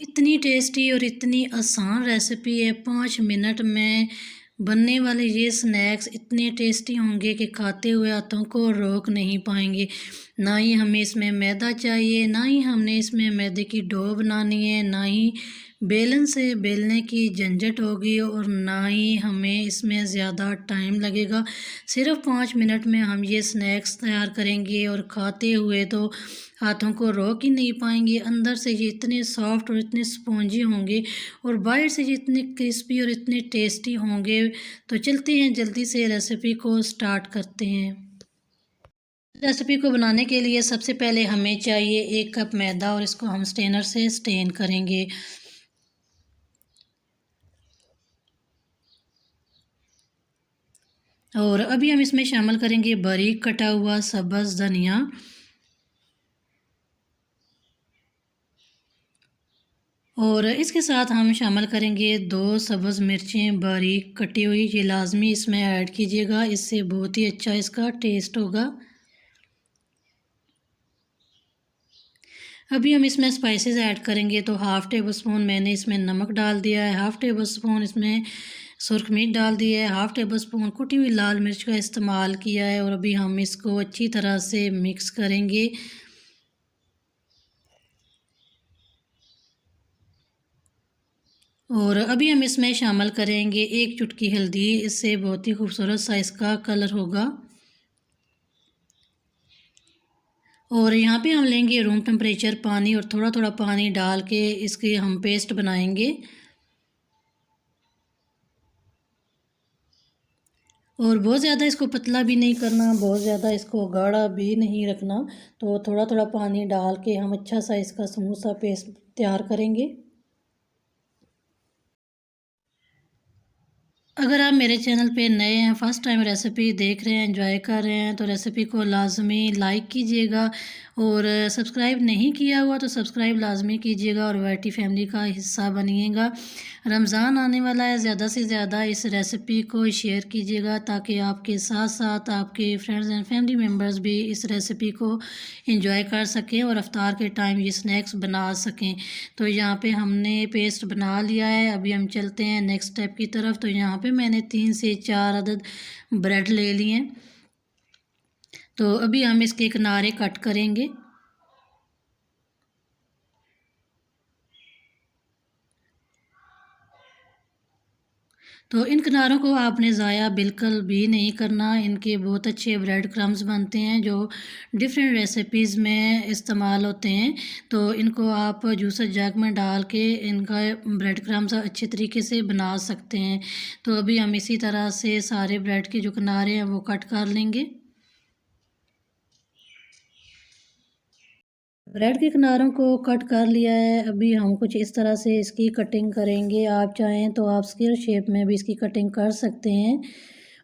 इतनी टेस्टी और इतनी आसान रेसिपी है, 5 मिनट में बनने वाले ये स्नैक्स इतने टेस्टी होंगे कि खाते हुए हाथों को रोक नहीं पाएंगे। ना ही हमें इसमें मैदा चाहिए, ना ही हमने इसमें मैदे की डो बनानी है, ना ही बेलन से बेलने की झंझट होगी और ना ही हमें इसमें ज़्यादा टाइम लगेगा। सिर्फ 5 मिनट में हम ये स्नैक्स तैयार करेंगे और खाते हुए तो हाथों को रोक ही नहीं पाएंगे। अंदर से ये इतने सॉफ्ट और इतने स्पॉन्जी होंगे और बाहर से ये इतने क्रिस्पी और इतने टेस्टी होंगे। तो चलते हैं, जल्दी से रेसिपी को स्टार्ट करते हैं। रेसिपी को बनाने के लिए सबसे पहले हमें चाहिए 1 कप मैदा और इसको हम स्टेनर से स्टेन करेंगे। और अभी हम इसमें शामिल करेंगे बारीक कटा हुआ सब्ज़ धनिया और इसके साथ हम शामिल करेंगे 2 सब्ज़ मिर्चें बारीक कटी हुई। ये लाजमी इसमें ऐड कीजिएगा, इससे बहुत ही अच्छा इसका टेस्ट होगा। अभी हम इसमें स्पाइसेस ऐड करेंगे तो हाफ़ टेबल स्पून मैंने इसमें नमक डाल दिया है, हाफ़ टेबल स्पून इसमें सुरख मिर्च डाल दिया है, हाफ़ टेबल स्पून कुटी हुई लाल मिर्च का इस्तेमाल किया है और अभी हम इसको अच्छी तरह से मिक्स करेंगे। और अभी हम इसमें शामिल करेंगे 1 चुटकी हल्दी, इससे बहुत ही खूबसूरत सा इसका कलर होगा। और यहाँ पे हम लेंगे रूम टेम्परेचर पानी और थोड़ा थोड़ा पानी डाल के इसकी हम पेस्ट बनाएंगे। और बहुत ज़्यादा इसको पतला भी नहीं करना, बहुत ज़्यादा इसको गाढ़ा भी नहीं रखना। तो थोड़ा थोड़ा पानी डाल के हम अच्छा सा इसका स्मूथ सा पेस्ट तैयार करेंगे। अगर आप मेरे चैनल पे नए हैं, फर्स्ट टाइम रेसिपी देख रहे हैं, एंजॉय कर रहे हैं, तो रेसिपी को लाजमी लाइक कीजिएगा और सब्सक्राइब नहीं किया हुआ तो सब्सक्राइब लाजमी कीजिएगा और वाईटी फैमिली का हिस्सा बनिएगा। रमज़ान आने वाला है, ज़्यादा से ज़्यादा इस रेसिपी को शेयर कीजिएगा ताकि आपके साथ साथ आपके फ्रेंड्स एंड फैमिली मेम्बर्स भी इस रेसिपी को एंजॉय कर सकें और अफ्तार के टाइम ये स्नैक्स बना सकें। तो यहाँ पे हमने पेस्ट बना लिया है, अभी हम चलते हैं नेक्स्ट स्टेप की तरफ। तो यहाँ पे मैंने 3 से 4 अदद ब्रेड ले लिए हैं। तो अभी हम इसके किनारे कट करेंगे। तो इन किनारों को आपने ज़ाया बिल्कुल भी नहीं करना, इनके बहुत अच्छे ब्रेड क्रम्स बनते हैं जो डिफरेंट रेसिपीज़ में इस्तेमाल होते हैं। तो इनको आप जूसर जग में डाल के इनका ब्रेड क्रम्स अच्छे तरीके से बना सकते हैं। तो अभी हम इसी तरह से सारे ब्रेड के जो किनारे हैं वो कट कर लेंगे। ब्रेड के किनारों को कट कर लिया है, अभी हम कुछ इस तरह से इसकी कटिंग करेंगे। आप चाहें तो आप स्क्वायर शेप में भी इसकी कटिंग कर सकते हैं।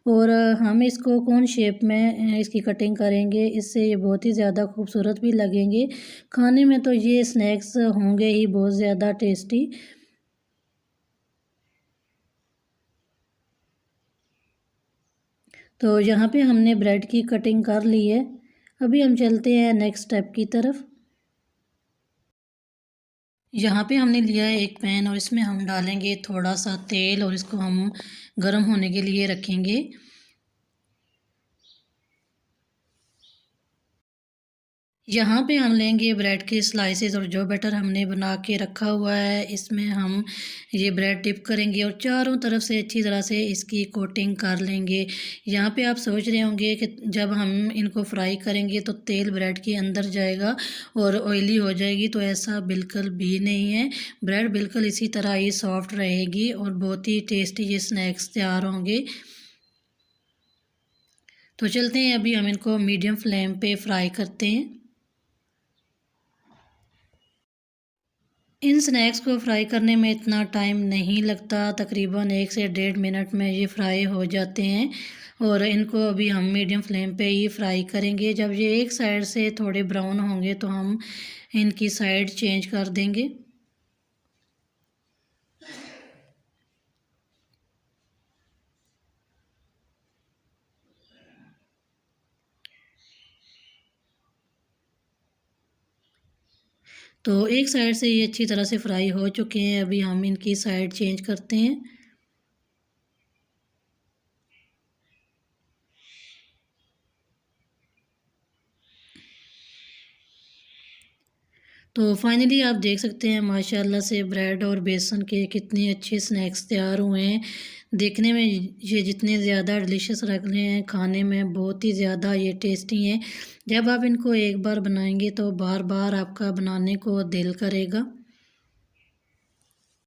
और हम इसको कौन शेप में इसकी कटिंग करेंगे, इससे ये बहुत ही ज़्यादा खूबसूरत भी लगेंगे। खाने में तो ये स्नैक्स होंगे ही बहुत ज़्यादा टेस्टी। तो यहाँ पे हमने ब्रेड की कटिंग कर ली है, अभी हम चलते हैं नेक्स्ट स्टेप की तरफ। यहाँ पे हमने लिया है एक पैन और इसमें हम डालेंगे थोड़ा सा तेल और इसको हम गर्म होने के लिए रखेंगे। यहाँ पे हम लेंगे ब्रेड के स्लाइसेस और जो बैटर हमने बना के रखा हुआ है इसमें हम ये ब्रेड डिप करेंगे और चारों तरफ से अच्छी तरह से इसकी कोटिंग कर लेंगे। यहाँ पे आप सोच रहे होंगे कि जब हम इनको फ्राई करेंगे तो तेल ब्रेड के अंदर जाएगा और ऑयली हो जाएगी, तो ऐसा बिल्कुल भी नहीं है। ब्रेड बिल्कुल इसी तरह ही सॉफ्ट रहेगी और बहुत ही टेस्टी ये स्नैक्स तैयार होंगे। तो चलते हैं, अभी हम इनको मीडियम फ्लेम पे फ्राई करते हैं। इन स्नैक्स को फ्राई करने में इतना टाइम नहीं लगता, तकरीबन 1 से 1.5 मिनट में ये फ्राई हो जाते हैं। और इनको अभी हम मीडियम फ्लेम पे ही फ्राई करेंगे। जब ये एक साइड से थोड़े ब्राउन होंगे तो हम इनकी साइड चेंज कर देंगे। तो एक साइड से ये अच्छी तरह से फ्राई हो चुके हैं। अभी हम इनकी साइड चेंज करते हैं। तो फाइनली आप देख सकते हैं माशाल्लाह से ब्रेड और बेसन के कितने अच्छे स्नैक्स तैयार हुए हैं। देखने में ये जितने ज़्यादा डिलीशियस लग रहे हैं, खाने में बहुत ही ज़्यादा ये टेस्टी हैं। जब आप इनको एक बार बनाएंगे तो बार बार आपका बनाने को दिल करेगा।